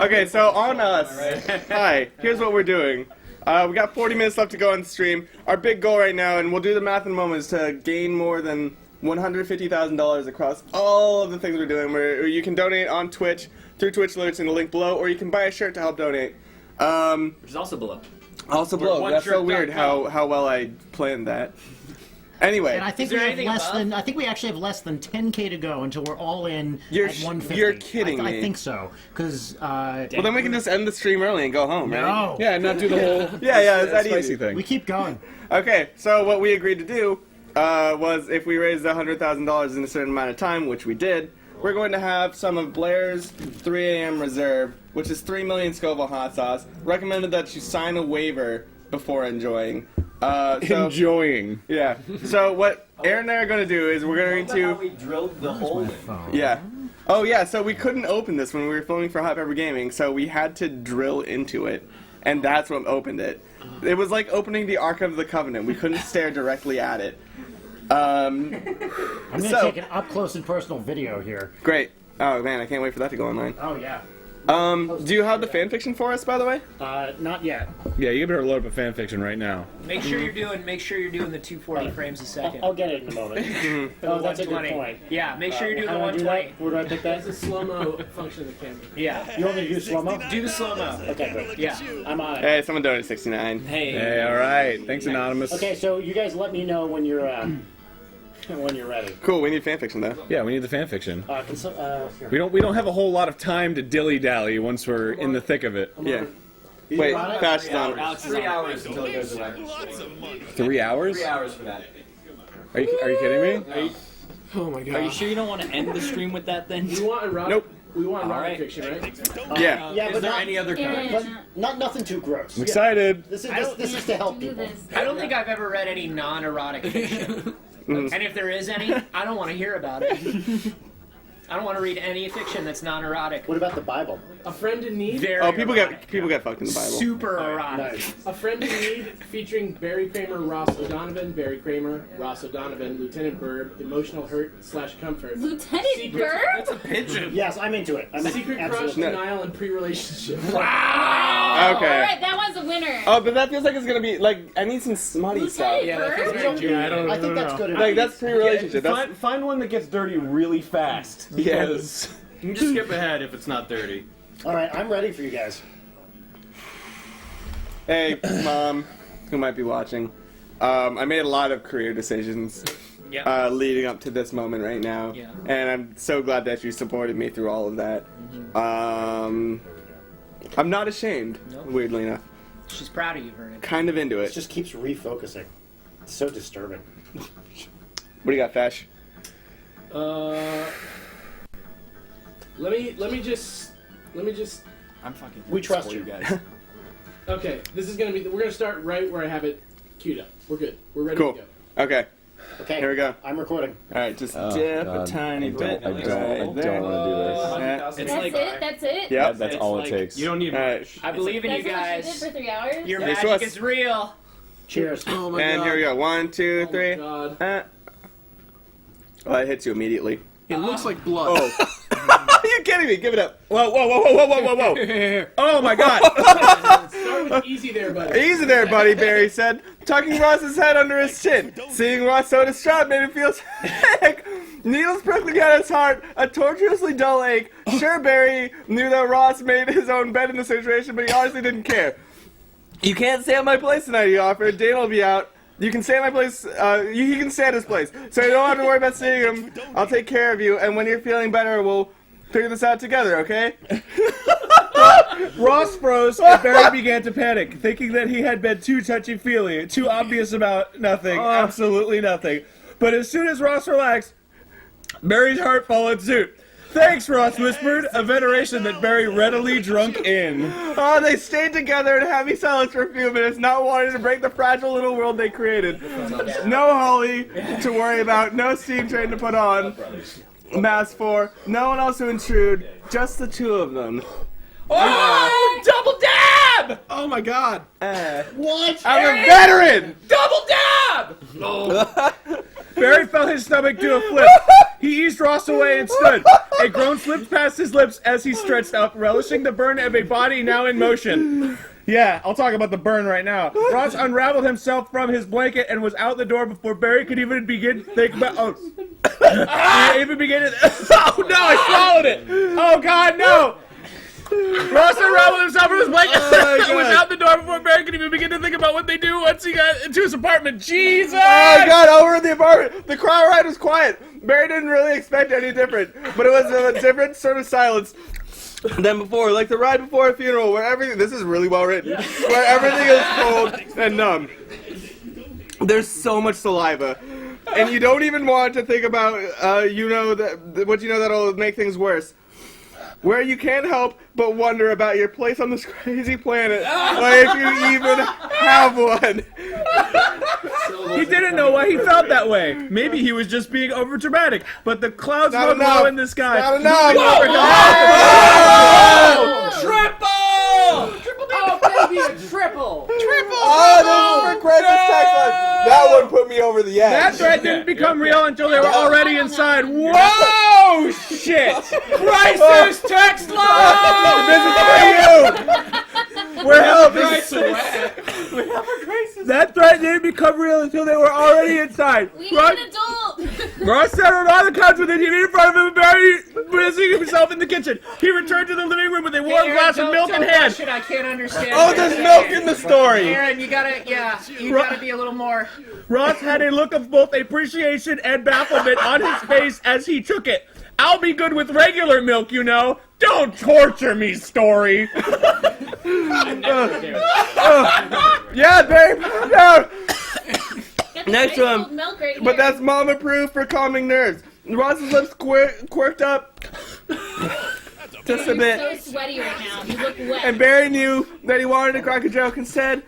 Okay, so on us. Hi, here's what we're doing. We got 40 minutes left to go on the stream. Our big goal right now, and we'll do the math in a moment, is to gain more than $150,000 across all of the things we're doing. Where you can donate on Twitch through Twitch alerts in the link below, or you can buy a shirt to help donate. Which is also below. Also below. That's so weird how well I planned that. Anyway, and I think we actually have less than 10K to go until we're all in at 150. You're kidding me. I think so, because well, then we can just end the stream early and go home, right? No. Yeah, and not do the whole it's that spicy easy thing. We keep going. Okay, so what we agreed to do was if we raised $100,000 in a certain amount of time, which we did, we're going to have some of Blair's 3 a.m. reserve, which is 3 million Scoville hot sauce. Recommended that you sign a waiver before enjoying. Enjoying. Yeah. So what Aaron and I are going to do is we're going to... We drilled the hole in. Yeah. Oh, yeah, so we couldn't open this when we were filming for Hot Pepper Gaming, so we had to drill into it, and that's what opened it. It was like opening the Ark of the Covenant. We couldn't stare directly at it. I'm going to take an up-close and personal video here. Great. Oh, man, I can't wait for that to go online. Oh, yeah. Do you have the fanfiction for us, by the way? Not yet. Yeah, you better load up a fanfiction right now. Make sure you're doing the 240 frames a second. I'll get it in a moment. Oh, that's a good point. Yeah, make sure you're doing the How do I do 120. that? Where do I pick that? It's a slow-mo function of the camera. Yeah. You want me to do slow-mo? Do the slow-mo. Okay, good. Yeah. I'm on it. Hey, someone donated 69. Hey, all right. Thanks, Anonymous. Okay, so you guys let me know when you're ready. Cool, we need fanfiction, though. Yeah, we need the fanfiction. Here. We don't have a whole lot of time to dilly-dally once we're in the thick of it. Yeah. Wait, Bash is on. Alex, 3 hours until it goes away. 3 hours? 3 hours for that. Are you kidding me? Oh my god. Are you sure you don't want to end the stream with that then? We want erotic. Nope. We want erotic Alright. fiction, right? Yeah. Yeah, Is but there not, any other but nothing too gross. I'm excited. This is to help people. I don't think I've ever read any non-erotic fiction. And if there is any, I don't want to hear about it. I don't want to read any fiction that's non-erotic. What about the Bible? A friend in need. Very Oh, people erotic. get fucked in the Bible. Super erotic. Nice. A friend in need, featuring Barry Kramer, Ross O'Donovan, Barry Kramer, Ross O'Donovan, Lieutenant Bird, emotional hurt / comfort. Lieutenant Bird? That's a pigeon. Yes, I'm into it. Secret crush, absolutely. denial, and pre-relationship. Okay. Alright, that one's a winner. Oh, but that feels like it's gonna be, like, I need some smutty stuff. Lieutenant Bird? I think that's good. Like, that's pre-relationship. That's, Find one that gets dirty really fast. yeah. You can just skip ahead if it's not dirty. All right, I'm ready for you guys. Hey, Mom, who might be watching. I made a lot of career decisions leading up to this moment right now. Yeah. And I'm so glad that you supported me through all of that. I'm not ashamed, weirdly enough. She's proud of you, Vernon. Kind of into It it. just keeps refocusing. It's so disturbing. What do you got, Fesh? Let me just. I'm fucking. We trust you you. guys. Okay, this is gonna be. We're gonna start right where I have it queued up. We're good. We're ready Cool. to go. Okay, Okay, here we go. I'm recording. Alright, just dip a tiny bit. I don't want to do this. Yeah. It's That's like, it? That's it? Yep. That's all it takes. You don't need Alright. I believe in you That's what you did guys. for 3 hours? Your This magic was- is real. Cheers. Oh my And god. here we go. 1, 2, 3. Oh my god. Well, it hits you immediately. It looks like blood. Oh. Are you kidding me? Give it up. Whoa, whoa, whoa, whoa, whoa, whoa, whoa, whoa. Oh my god. Start with easy there, buddy. Easy there, buddy, Barry said, tucking Ross's head under his chin. Seeing Ross so distraught made him feel sick. Needles prickling at his heart, a tortuously dull ache. Sure, Barry knew that Ross made his own bed in the situation, but he honestly didn't care. You can't stay at my place tonight, he offered. Dana will be out. You can stay at my place, he can stay at his place. So you don't have to worry about seeing him. I'll take care of you, and when you're feeling better, we'll figure this out together, okay? Ross froze, and Barry began to panic, thinking that he had been too touchy-feely, too obvious about nothing, absolutely nothing. But as soon as Ross relaxed, Barry's heart followed suit. Thanks, Ross whispered, a veneration that Barry readily drunk in. Oh, they stayed together in happy silence for a few minutes, not wanting to break the fragile little world they created. No Holly to worry about, no steam train to put on. Mass 4, no one else to intrude, just the two of them. Oh, double dab! Oh my god. What? I'm a veteran! Double dab! Barry felt his stomach do a flip. He eased Ross away and stood. A groan slipped past his lips as he stretched up, relishing the burn of a body now in motion. Yeah, I'll talk about the burn right now. Ross unraveled himself from his blanket and was out the door before Barry could even begin to think about. Oh, even begin to. Oh no! I swallowed it. Oh God, no! Ross unraveled himself from his blanket and was out the door before Barry could even begin to think about what they do once he got into his apartment. Jesus! Oh God! Over in the apartment, the crowd ride was quiet. Barry didn't really expect any different, but it was a different sort of silence than before, like the ride before a funeral, where everything. This is really well written. Where everything is cold and numb. There's so much saliva, and you don't even want to think about, what you know that'll make things worse. Where you can't help but wonder about your place on this crazy planet, or if you even have one. He didn't know why he felt that way. Maybe he was just being overdramatic, but the clouds Not hung enough. low in the sky. Not enough. Triple! Oh, baby, a triple! Oh, this is for Crisis text line. That one put me over the edge. That threat didn't become real until they were already inside. Whoa! Shit! Crisis text line! This is for you. We're helping. That threat didn't become real until they were already inside. We need an adult. Ross sat on all the couch with the TV in front of him and Barry busying himself in the kitchen. He returned to the living room with a warm glass of milk in hand. I can't understand. Oh, there's milk in the story. Aaron, you gotta be a little more. Ross had a look of both appreciation and bafflement on his face as he took it. I'll be good with regular milk, you know. Don't torture me, Story. Yeah, Barry, down. Next Nice one. cold milk right But here. that's mama proof for calming nerves. Ross's lips quirked up just a You're bit. so sweaty right now. You look wet. And Barry knew that he wanted to crack a joke instead.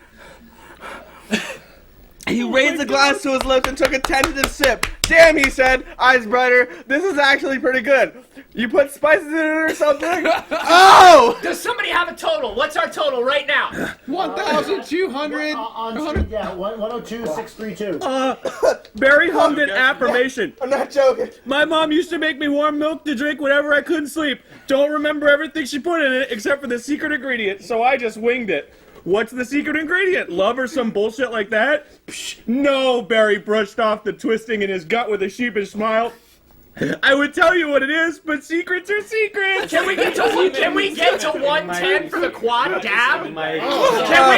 He raised the glass to his lips and took a tentative sip. Damn, he said, eyes brighter. This is actually pretty good. You put spices in it or something? Oh! Does somebody have a total? What's our total right now? 1,200. On 102,632. Barry hummed an affirmation. I'm not joking. My mom used to make me warm milk to drink whenever I couldn't sleep. Don't remember everything she put in it except for the secret ingredient, so I just winged it. What's the secret ingredient? Love or some bullshit like that? Psh, no, Barry brushed off the twisting in his gut with a sheepish smile. I would tell you what it is, but secrets are secrets. Can we get to 110 for the quad dab? Can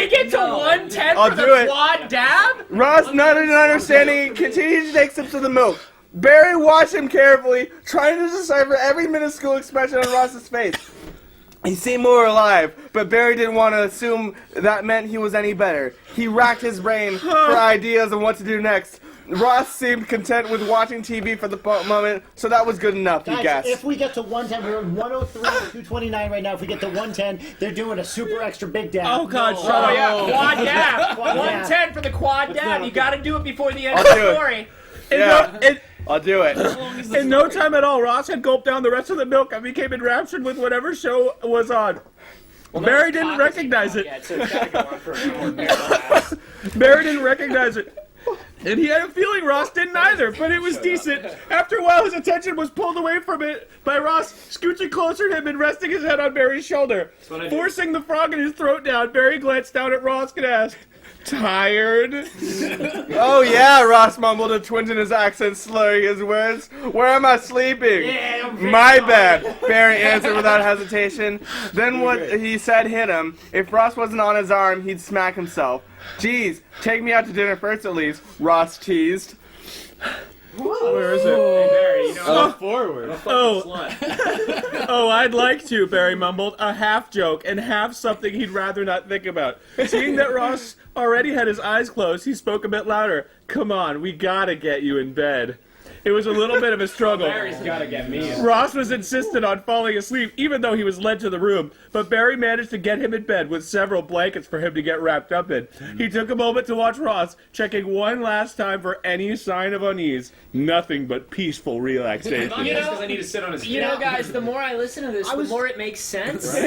we get to 110 I'll for do the it. quad dab? Ross nodded in understanding and continued to take sips of the milk. Barry watched him carefully, trying to decipher every minuscule expression on Ross's face. He seemed more alive, but Barry didn't want to assume that meant he was any better. He racked his brain for ideas on what to do next. Ross seemed content with watching TV for the moment, so that was good enough, he Guys, guessed. if we get to 110, we're at 103 to 229 right now. If we get to 110, they're doing a super extra big dab. Oh, God, shut Oh, up. yeah, quad dab. Quad dab. 110 for the quad dab. You gotta do it before the end I'll of do the it. story. I'll do it. In no time at all, Ross had gulped down the rest of the milk and became enraptured with whatever show was on. Barry didn't recognize it. So it's gotta go on for an hour. Barry didn't recognize it. And he had a feeling Ross didn't either, but it was decent. After a while, his attention was pulled away from it by Ross scooching closer to him and resting his head on Barry's shoulder. Forcing the frog in his throat down, Barry glanced down at Ross and asked, "Tired?" Oh yeah, Ross mumbled, a twinge in his accent, slurring his words. Where am I sleeping? My bed, Barry answered without hesitation. Then what he said hit him. If Ross wasn't on his arm, he'd smack himself. Geez, take me out to dinner first at least, Ross teased. Where is it? Forward. Oh, I'd like to, Barry mumbled, a half joke and half something he'd rather not think about. Seeing that Ross already had his eyes closed, he spoke a bit louder. Come on, we gotta get you in bed. It was a little bit of a struggle. Barry's gotta get me. Ross was insistent on falling asleep, even though he was led to the room. but Barry managed to get him in bed with several blankets for him to get wrapped up in. He took a moment to watch Ross, checking one last time for any sign of unease. Nothing but peaceful relaxation. Because I need to sit on his You know, guys, the more I listen to this, the more it makes sense. No,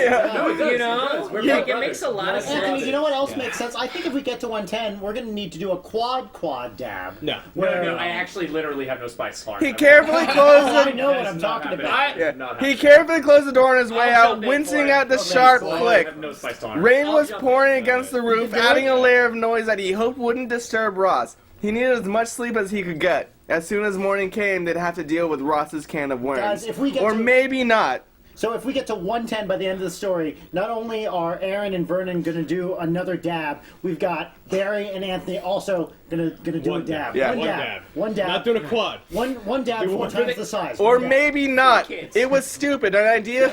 it does, You know? We're Like, it brothers. makes a lot of Anthony, sense. you know what else makes sense? I think if we get to 110, we're going to need to do a quad dab. No, I actually literally have no spice tolerance. He carefully closed Oh, I the know what I'm talking about. he carefully closed the door on his way I'll out, jump in wincing for it. at the Okay, sharp so I click. I have no spice tolerance. Rain I'll was jump pouring in. against the roof, adding a layer of noise that he hoped wouldn't disturb Ross. He needed as much sleep as he could get. As soon as morning came, they'd have to deal with Ross's can of worms. Guys, if we get or to- maybe not. So if we get to 110 by the end of the story, not only are Aaron and Vernon going to do another dab, we've got Barry and Anthony also going to do a dab. Yeah. One One dab. One dab. Not doing a quad. One dab, four times the size. Or One dab. maybe not. Kids. It was stupid. An idea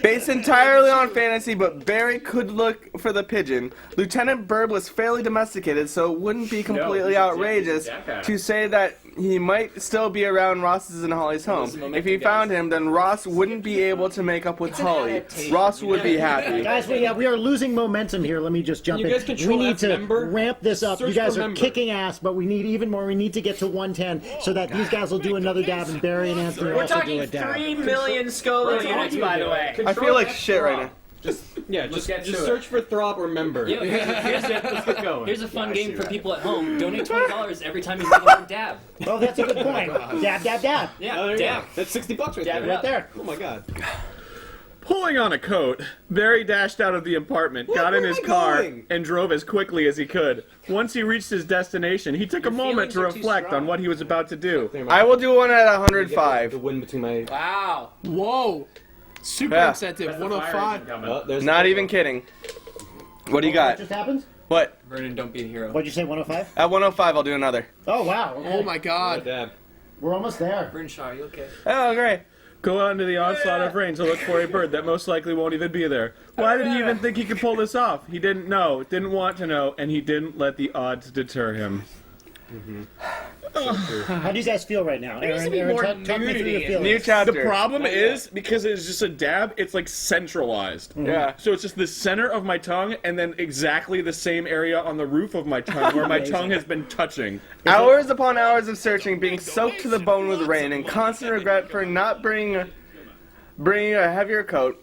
based entirely on fantasy, but Barry could look for the pigeon. Lieutenant Bird was fairly domesticated, so it wouldn't be completely outrageous to say that he might still be around Ross's and Holly's home. If he found him, then Ross wouldn't be able to make up with Holly. Ross would be happy. Guys, we are losing momentum here. Let me just jump You in. guys control We need F to member? ramp this up. Search You guys for are member. kicking ass, but we need even more. We need to get to 110 so that these guys will do another dab and Barry and Anthony We're also do talking a dab. 3 million Scoville units, by the way. I feel like shit right now. Yeah, Let's just get to search for throb or member. Yeah, Let's get going. here's a fun game for that. people at home. Donate $20 every time you make a dab. Oh, that's a good point. Dab, dab, dab. Yeah, Oh, there you dab. go. That's $60 right Dab there. it Right there. Oh my god. Pulling on a coat, Barry dashed out of the apartment, got in where his am I car, going? and drove as quickly as he could. Once he reached his destination, he took a moment to feelings are too reflect strong. on what he was about to do. I will do one at The 105. wind between my. Wow. Whoa. Super Yeah. incentive, 105. Oh, there's Not even kidding. What do you What got? just happened? What? Vernon, don't be a hero. What'd you say, 105? At 105, I'll do another. Oh, wow. Okay. Oh my god. dab. We're almost there. Vernon Shaw, are you okay? Oh, great. Go out into the onslaught of rain to look for a bird that most likely won't even be there. Why did he even think he could pull this off? He didn't know, didn't want to know, and he didn't let the odds deter him. How do you guys feel right now? needs to be Aaron, more talk me through your nudity in feelings. New chapter. The problem is, because it's just a dab, it's like centralized. Yeah. So it's just the center of my tongue and then exactly the same area on the roof of my tongue where my Amazing. tongue has been touching. Hours upon hours of searching, being soaked to the bone with rain, and constant regret for not bringing a heavier coat,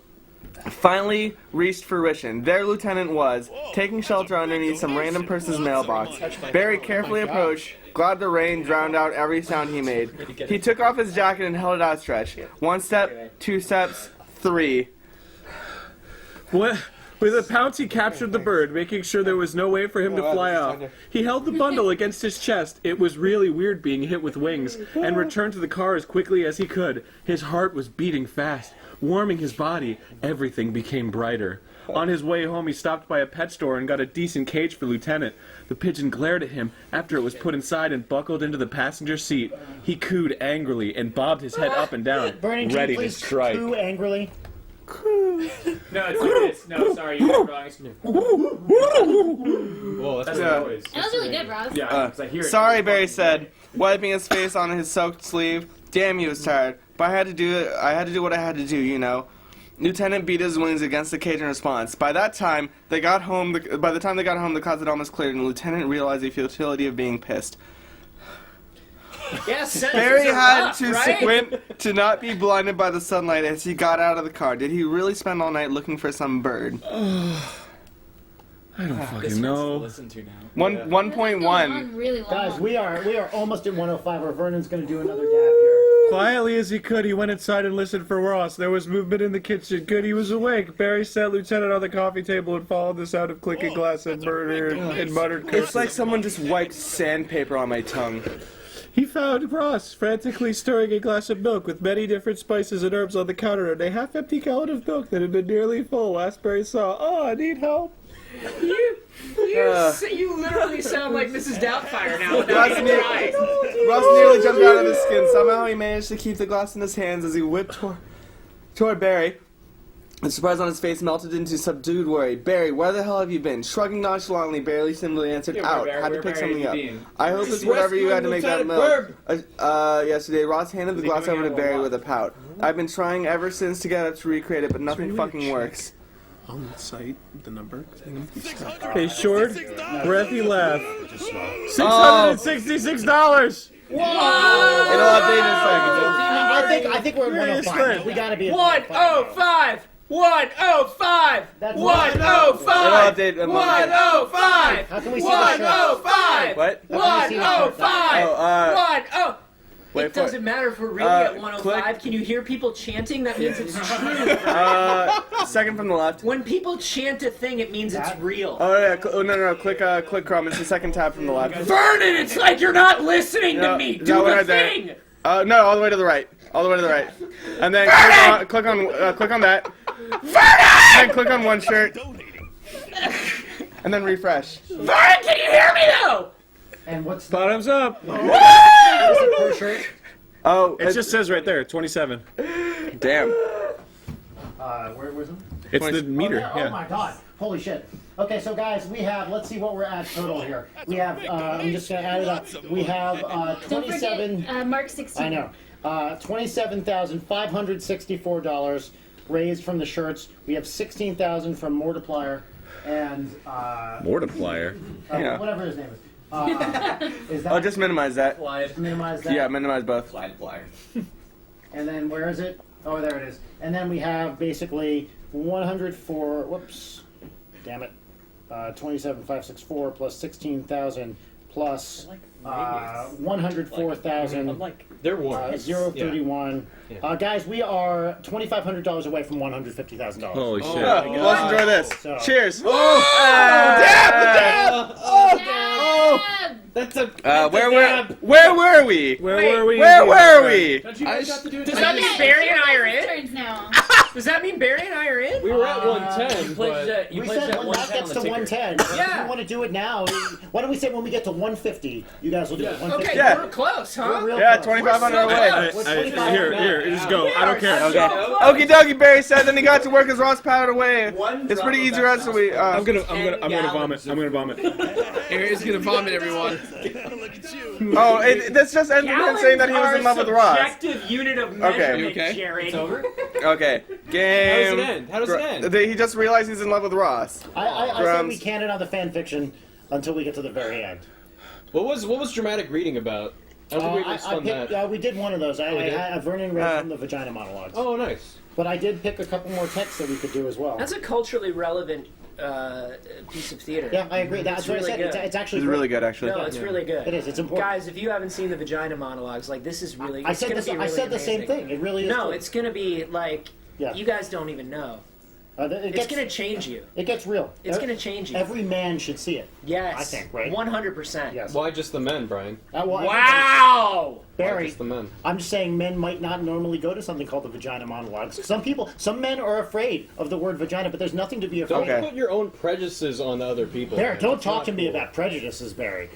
finally reached fruition. There Lieutenant was, taking shelter underneath some random person's mailbox. Barry carefully approached, glad the rain drowned out every sound he made. He took off his jacket and held it outstretched. 1 step, 2 steps, 3. With a pounce, he captured the bird, making sure there was no way for him to fly off. He held the bundle against his chest. It was really weird being hit with wings, and returned to the car as quickly as he could. His heart was beating fast, warming his body. Everything became brighter. On his way home, he stopped by a pet store and got a decent cage for Lieutenant. The pigeon glared at him after it was put inside and buckled into the passenger seat. He cooed angrily and bobbed his head up and down, Burning, ready can to you please strike. coo angrily? No, it's like this. No, sorry, you're wrong. Whoa, that's Yeah. Noise. That was really good, Ross. Yeah, 'cause I hear it. Sorry, Barry said, wiping his face on his soaked sleeve. Damn, he was tired. But I had to do it. I had to do what I had to do, you know. Lieutenant beat his wings against the cage in response. By the time they got home, the closet had almost cleared, and Lieutenant realized the futility of being pissed. Yes, Barry had rough, to right? squint to not be blinded by the sunlight as he got out of the car. Did he really spend all night looking for some bird? I don't This fucking one's to know. listen to now. 1.1. Really long. Guys, we are almost at 105 where Vernon's going to do another dab here. Quietly as he could, he went inside and listened for Ross. There was movement in the kitchen. Good, he was awake. Barry sat Lieutenant on the coffee table and followed the sound of clicking glass and muttered curses. It's like someone just wiped sandpaper on my tongue. He found Ross frantically stirring a glass of milk with many different spices and herbs on the counter and a half-empty gallon of milk that had been nearly full. Last Barry saw, "Oh, I need help." You literally sound like Mrs. Doubtfire now without Ross, even nearly, trying. Ross nearly jumped out of his skin. Somehow he managed to keep the glass in his hands as he whipped toward Barry. The surprise on his face melted into subdued worry. Barry, where the hell have you been? Shrugging nonchalantly, Barry simply answered, Yeah, out. where Had to Barry pick have something you up. been? I hope it's whatever you had to make that milk. Yesterday, Ross handed the glass going over to out a Barry lot? with a pout. I've been trying ever since to get up to recreate it, but nothing really fucking check. works. On the site, the number. 'Cause I'm gonna be stuck. Okay, short, breathy laugh. $666. It'll update in a second. I think we're at 105. We gotta be at 105! 105! That's 105! It'll update in a 105! How can we see the shirt? 105! What? How can we see the shirt? 105! Wait It for doesn't matter if we're really at 105. click. Can you hear people chanting? That means it's true. Second from the left. When people chant a thing, it means it's real. Oh yeah, no, click Chrome. It's the second tab from the left. Vernon, it's like you're not listening No, to me. no, Do we're the right there. thing. No, all the way to the right. All the way to the right. And then click on that. Then click on one shirt. And then refresh. Vernon, can you hear me though? And what's Bottoms up. per shirt? Oh, It just says right there, 27. damn. Where's it? It's the meter. Oh Yeah. my god. Holy shit. Okay, so guys, we have, let's see what we're at total here. We have, I'm just going to add it up. We have Don't 27, forget Mark 16. I know, $27,564 raised from the shirts. We have 16,000 from Multiplier and, Multiplier. Yeah. whatever his name is. Is that, Oh, just minimize that. minimize that? Yeah, minimize both. And then where is it? Oh, there it is. And then we have basically 104. Whoops, damn it. 27,564 plus 16,000 plus 104,000. They're warm. 031. Guys, we are $2,500 away from $150,000. Holy shit. Well, let's enjoy this. So- Cheers. That's a. Where were we? Where were we? Where were we? Don't you guys have to do it? Does that mean Barry and I are in? Turns now. Does that mean Barry and I are in? We were at 110, but You We pledged said at when that 110 gets on to the ticker. 110. Yeah. If you want to do it now, why don't we say when we get to 150, you guys will do it. 150. Okay, Yeah. we're close, huh? We're real Yeah, close. 2,500 away. Here, just go. I don't care. Okay. Okie dokie, Barry said. Then he got to work as Ross powered away. It's pretty easy, Ross. So we. I'm gonna vomit. I'm gonna vomit. Aaron's gonna vomit, everyone. Oh, that's just ended with him saying that he was in love with Ross. Objective unit of measurement, Okay. Jared. it's over. Okay. Game. How does it end? How does it end? He just realized he's in love with Ross. I said Grumps. we can't another fan fiction until we get to the very end. What was dramatic reading about? I don't think we even spun that. We did one of those. we did? Vernon read from the vagina monologues. Oh, nice. But I did pick a couple more texts that we could do as well. That's a culturally relevant piece of theater. Yeah, I agree. That's what really I said. good. It's actually It's really good, actually. No, it's really good. It is. It's important. Guys, if you haven't seen the vagina monologues, like this is really. I it's said gonna this. be I really said the same amazing. thing. It really is. No, good. it's gonna be like. Yeah. You guys don't even know. It It's gets, gonna change you. It gets real. It's gonna change you. Every man should see it. Yes. I think, right? 100%. Yes. Why just the men, Brian? Wow. Why Barry, just the men? I'm just saying men might not normally go to something called the vagina monologues. Some men are afraid of the word vagina, but there's nothing to be afraid Don't of. put your own prejudices on other people. Barry, man. don't That's talk not to me cool. about prejudices, Barry.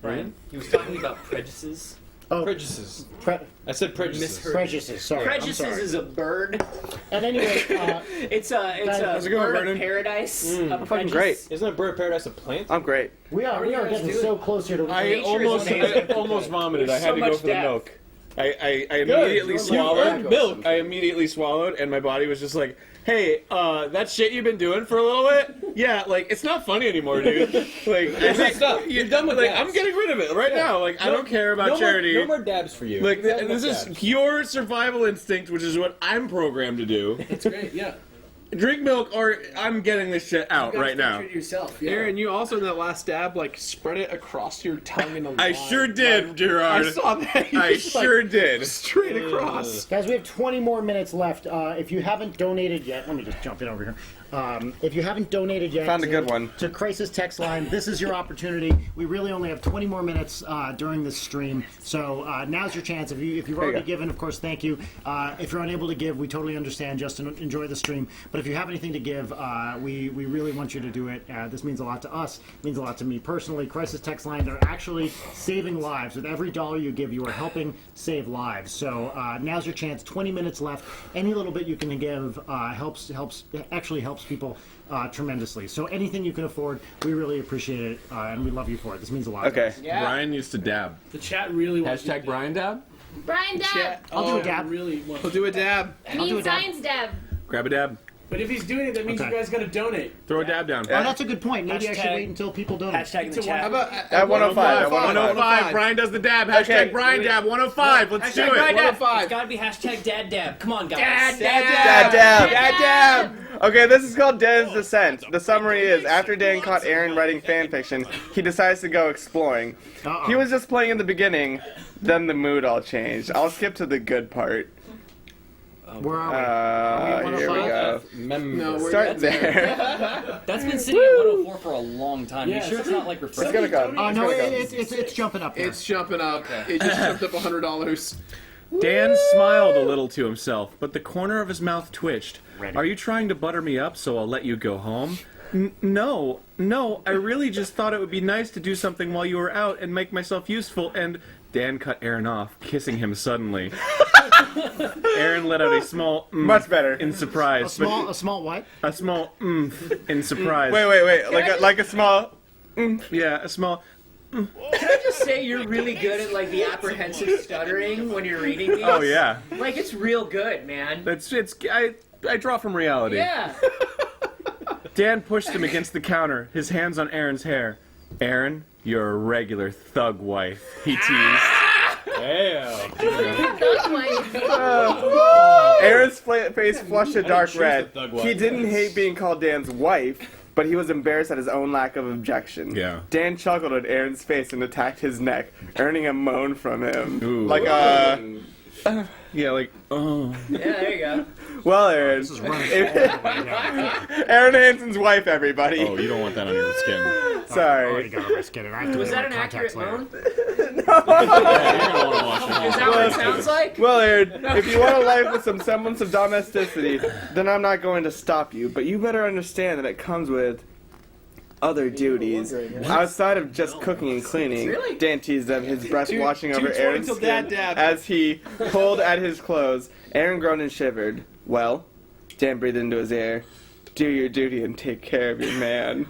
Brian, he was talking about prejudices. Oh, Prejudices. pre- I said prejudices. Misheard. prejudices. Sorry, I'm Prejudices sorry. is a bird. At any rate, It's How's a it going, bird Vernon? of paradise. I'm fucking great. Isn't a bird of paradise a plant? I'm great. we are getting so close here to. I almost vomited. I There's had so to go much for the depth. milk. I immediately swallowed earned milk. I immediately swallowed, and my body was just like, "Hey, that shit you've been doing for a little bit, yeah, like it's not funny anymore, dude. Like, I think Stop. You're done with like dabs. I'm getting rid of it right now. Like, I don't care about no charity. No more dabs for you. Like, You've had this enough is dabs. pure survival instinct, which is what I'm programmed to do. It's great, yeah. Drink milk, or I'm getting this shit out right now. Yourself, yeah. Aaron, you also in that last dab spread it across your tongue in a line. I sure did, Gerard. I saw that. You I just, sure did. straight across. Guys, we have 20 more minutes left. If you haven't donated yet, let me just jump in over here. If you haven't donated yet, Found a good one. to Crisis Text Line, this is your opportunity. We really only have 20 more minutes during this stream, so now's your chance. If you've already given, of course, thank you. If you're unable to give, we totally understand. Just enjoy the stream. But But if you have anything to give, we really want you to do it. This means a lot to us. It means a lot to me personally. Crisis text line, they're actually saving lives. With every dollar you give, you are helping save lives. So now's your chance. 20 minutes left. Any little bit you can give helps people tremendously. So anything you can afford, we really appreciate it, and we love you for it. This means a lot. Okay. Yeah. Brian used to dab. The chat really wants Hashtag Brian dab. Brian Dab. I'll do a dab. Really wants He'll do a dab. I mean science Dab. Grab a dab. But if he's doing it, that means Okay. you guys got to donate. Throw a dab down. Oh, that's a good point. Maybe I should Hashtag- wait until people donate. Hashtag in the It's a chat. How about At 105. At 105. Brian does the dab. Hashtag Okay. Brian dab. 105. Let's do Hashtag Brian it. Dab. 105. It's gotta be hashtag Dad Dab. Come on, guys. Dad dab. Dad Dab. Okay, this is called Dan's Descent. The summary is, after Dan caught Aaron writing fanfiction, he decides to go exploring. Uh-oh. He was just playing in the beginning, then the mood all changed. I'll skip to the good part. Where are we? Here we go. No, we're Start there. That's been sitting at 104 for a long time. Yeah, you sure it's not like It's refreshing? gonna go. Oh, It's no, gonna go. it's jumping up there. It's jumping up. It just jumped up $100. Dan smiled a little to himself, but the corner of his mouth twitched. Ready. Are you trying to butter me up so I'll let you go home? No, I really just thought it would be nice to do something while you were out and make myself useful, and Dan cut Aaron off, kissing him suddenly. Aaron let out a small Much better. in surprise. a small what? A small in surprise. Wait. Like a small... Yeah, a small... Can I just say you're really good at like the apprehensive stuttering when you're reading these? Oh, yeah. Like it's real good, man. I draw from reality. Yeah. Dan pushed him against the counter, his hands on Aaron's hair. Aaron, you're a regular thug wife, he teased. Damn. Thug wife. Aaron's face flushed a dark choose red. the thug wife. He didn't hate being called Dan's wife, but he was embarrassed at his own lack of objection. Yeah. Dan chuckled at Aaron's face and attacked his neck, earning a moan from him. Ooh. Like a... Yeah, like, oh. Yeah, there you go. Well, Aaron. This is running. Aaron Hanson's wife, everybody. Oh, you don't want that on your skin. I Sorry. already got a risk in it. I have to Was do that my an accurate contacts later. moan? You're gonna want to watch them all. Is that what it sounds like? Well, Aaron, if you want a life with some semblance of domesticity, then I'm not going to stop you. But you better understand that it comes with other duties outside of just cooking and cleaning. Really? Dan teased them, his breath washing over 2:20 Aaron's till skin Dad dab. as he pulled at his clothes. Aaron groaned and shivered. Well, Dan breathed into his ear. Do your duty and take care of your man.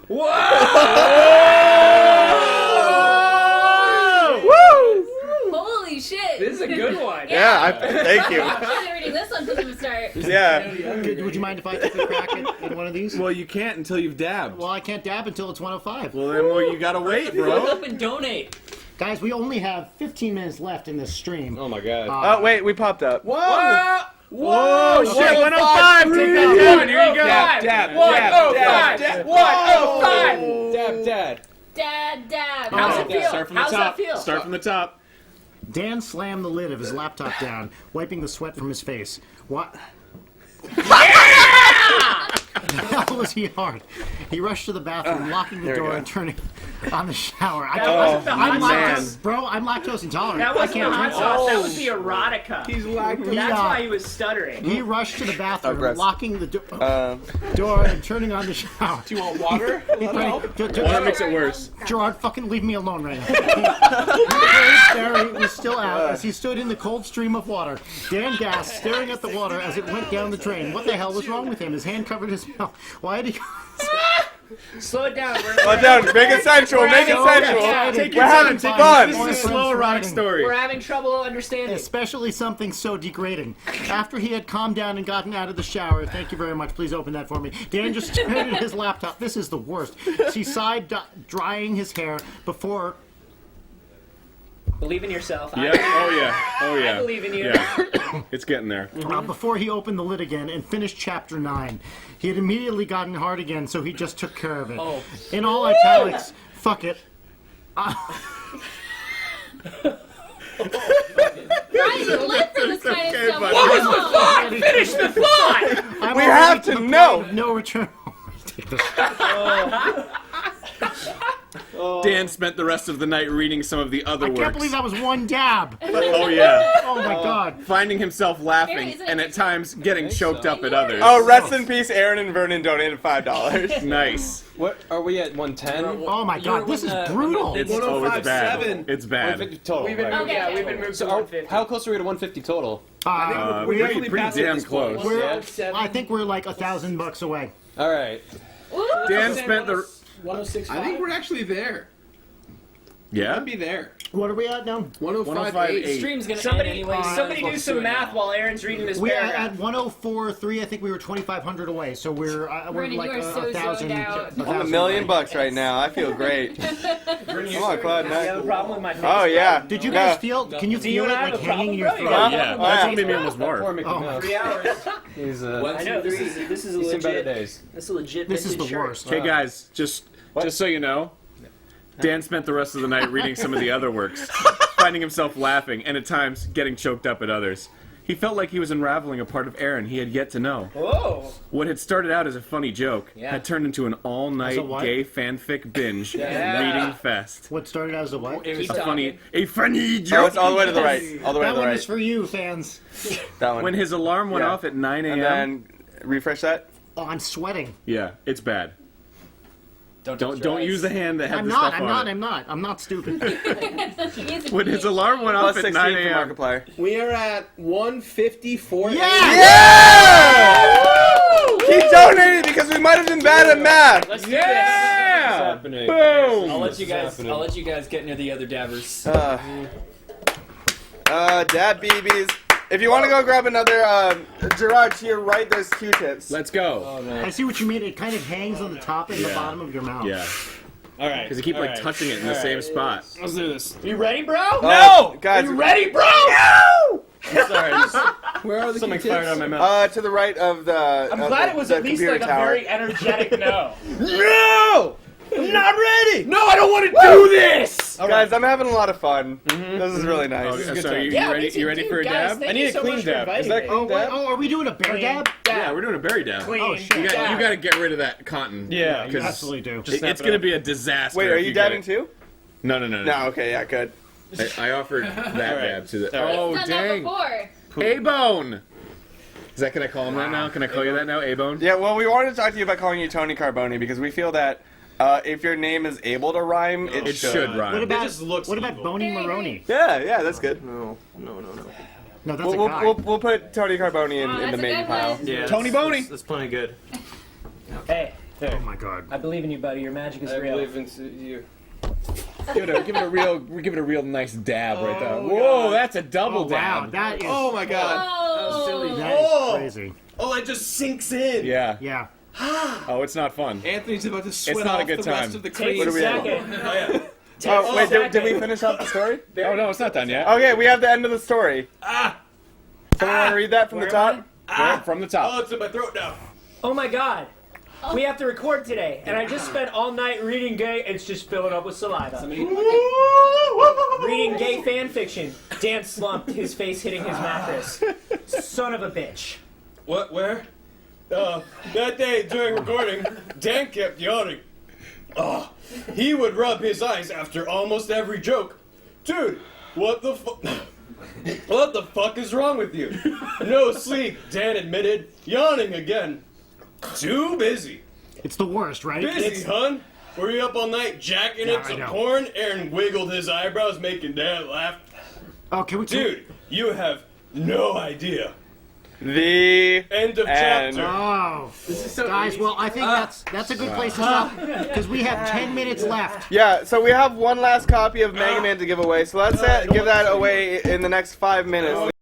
Whoa! Woo! Holy shit. This is a good one. Yeah, thank you. I'm actually reading this one from the start. Yeah. Would you mind if I took a crack at one of these? Well, you can't until you've dabbed. Well, I can't dab until it's 105. Well, then you gotta wait, Look bro. up and donate. Guys, we only have 15 minutes left in this stream. Oh my god. Oh, wait, we popped up. Whoa! Whoa, shit, 105, 105! Take that down, here you go. Dab, dab, 105. dab, 105. Dab, dad. Dad Dab. How's it feel? Start from the How's top. that feel? Start from the top. Dan slammed the lid of his laptop down, wiping the sweat from his face. What? Hell was he hard? He rushed to the bathroom, locking the there we door go. and turning on the shower. wasn't the hot lactose, bro. I'm lactose intolerant. That I wasn't the can't hot drink sauce. that. That was the erotica. He's lactose. That's Yeah. why he was stuttering. He rushed to the bathroom, gross. locking the door and turning on the shower. Do you want water? That makes it worse. Gerard, fucking leave me alone right now. Barry was still out as he stood in the cold stream of water. Dan gasped, staring at the water as it went down the drain. What the hell was wrong with him? His hand covered his mouth. Why did he... Slow it down. Slow down. Make it sensual. Make it sensual. Take We're having time. fun. This is a slow erotic story. We're having trouble understanding. Especially something so degrading. After he had calmed down and gotten out of the shower, thank you very much, please open that for me. Dan just stared at his laptop. This is the worst. He sighed, drying his hair before... Believe in yourself. Yeah. Oh yeah. Oh yeah. I believe in you. Yeah. It's getting there. before he opened the lid again and finished chapter 9. He had immediately gotten hard again, so he just took care of it. Oh. In all italics, fuck it. Brian, you live for this kind of stuff. What was Wow. Thought! Finish the thought! I'm We already have to to the know. point of no return. Take this. Dan spent the rest of the night reading some of the other I works. can't believe that was one dab. Oh yeah. Oh my god. Finding himself laughing Isn't it and at times getting choked up at others. Oh, rest in peace, Aaron and Vernon donated $5. Nice. What are we at? 110. Oh my god, this is brutal. It's bad. 105.7. It's bad. 150 total. We've been right. moved, yeah, we've been moved to So 150. how close are we to 150 total? we're Pretty definitely past it at damn this point. close. We're, I think we're like $1,000 away. All right. Woo! Dan spent the 106. I think we're actually there. yeah. Might be there. What are we at now? 105.8. The stream's gonna Somebody, end anyway. somebody do some math while Aaron's reading this We are paragraph. at 104.3. I think we were 2,500 away. So we're Brandon, like you are so zoned out. I'm $1 million right now. I feel great. Come on, Cloud You have a Nine. problem with my face? Oh yeah. Did you Yeah. guys feel? Can you Do you feel it have like a hanging in your problem, throat? bro? Oh yeah. Oh, That's yeah. what made me almost Poor more. Mickey Oh, Mouse. 3 hours. He's One, I know, two, this three. is a he's seen better legit, days. this is a legit This is the vintage shirt. worst. Hey guys, just so you know, Dan spent the rest of the night reading some of the other works, finding himself laughing and at times getting choked up at others. He felt like he was unraveling a part of Aaron he had yet to know. Whoa. What had started out as a funny joke Yeah. had turned into an all-night As a what? gay fanfic binge Yeah. reading fest. What started as a what? It was Keep talking. A funny Oh, joke. it's all the way to the right. All the way to That the one right. is for you, fans. That one. When his alarm went Yeah. off at 9 And a.m. then refresh that. Oh, I'm sweating. Yeah, it's bad. Don't Don't use the hand that had I'm the not. stuff I'm on not. it. I'm not. I'm not stupid. When his alarm went off Plus at 16 9 for a.m. Markiplier. We are at 154. Yeah! Keep donating because we might have been bad at math. Let's do What's Yeah! happening? Boom! this. I'll let you What's guys. happening? I'll let you guys get near the other dabbers. Dad BBs. If you want to go grab another, Gerard, to your right, there's Q-tips. Let's go. Oh no. I see what you mean. It kind of hangs on the top and the Yeah. bottom of your mouth. Yeah, All right. because you keep like touching it in the same spot. Let's do this. You ready, bro? No! Guys, You ready, bro? Sorry. Where are the Something Q-tips? fired on my mouth. to the right of the. I'm of glad the, it was the at least computer like a tower. very energetic no. No! I'm not ready! No, I don't want to do this! Guys, I'm having a lot of fun. This is really nice. Okay, so you, Yeah, you ready? me too. You ready Dude, for a guys, dab? thank I need you a so clean much for dab. Is inviting that me. Oh, wait, oh, are we doing a bear Clean dab? Yeah, we're doing a berry dab. Clean Oh, shit. You got dab. to get rid of that cotton. Yeah, You 'cause absolutely do. it's going to be a disaster. Wait, are if you get dabbing it. too? No. No, okay, yeah, good. I offered that dab to the. He's Oh done that dang! before. A-Bone. Is that? Can I call him that now? Can I call you that now, A-Bone? Yeah, well, we wanted to talk to you about calling you Tony Carboni because we feel that if your name is able to rhyme, it, It should rhyme. What about just looks what about evil. Boney Maroney? Yeah, that's good. No. No, that's We'll, a guy. we'll put Tony Carboni in, Oh, in the that's a maybe good pile. one. Yeah, Tony Boney. That's plenty good. Hey, Oh my god. I believe in you, buddy. Your magic is I real. believe in you. Give it a real nice dab right there. Oh, Whoa, God. that's a double Oh wow, dab. that is Oh my god. Oh, that is crazy. Oh, it just sinks in. Yeah. Yeah. Oh, it's not fun. Anthony's about to sweat not a off good the time. rest of the Take cream. What a are we at? second. Oh, wait, did we second. finish off the story? Oh no, it's not done yet. Okay, we have the end of the story. Someone want to read that from Where the am top? From the top. Oh, it's in my throat now. Oh my god. We have to record today, and I just spent all night reading gay. It's just filling up with saliva. Reading gay fan fiction. Dan slumped, his face hitting his mattress. Son of a bitch. What? Where? That day during recording, Dan kept yawning. Oh, he would rub his eyes after almost every joke. Dude, what the fuck? What the fuck is wrong with you? No sleep, Dan admitted, yawning again. Too busy. It's the worst, right? Busy, hun? Were you up all night jacking Yeah, it I to know. porn? Aaron wiggled his eyebrows, making Dan laugh. Oh, can we? Dude, you have no idea. The End of end. chapter. Oh, guys. Well, I think that's a good place to stop because we have 10 minutes left. Yeah, so we have one last copy of Mega Man to give away, so let's give that away in the next 5 minutes.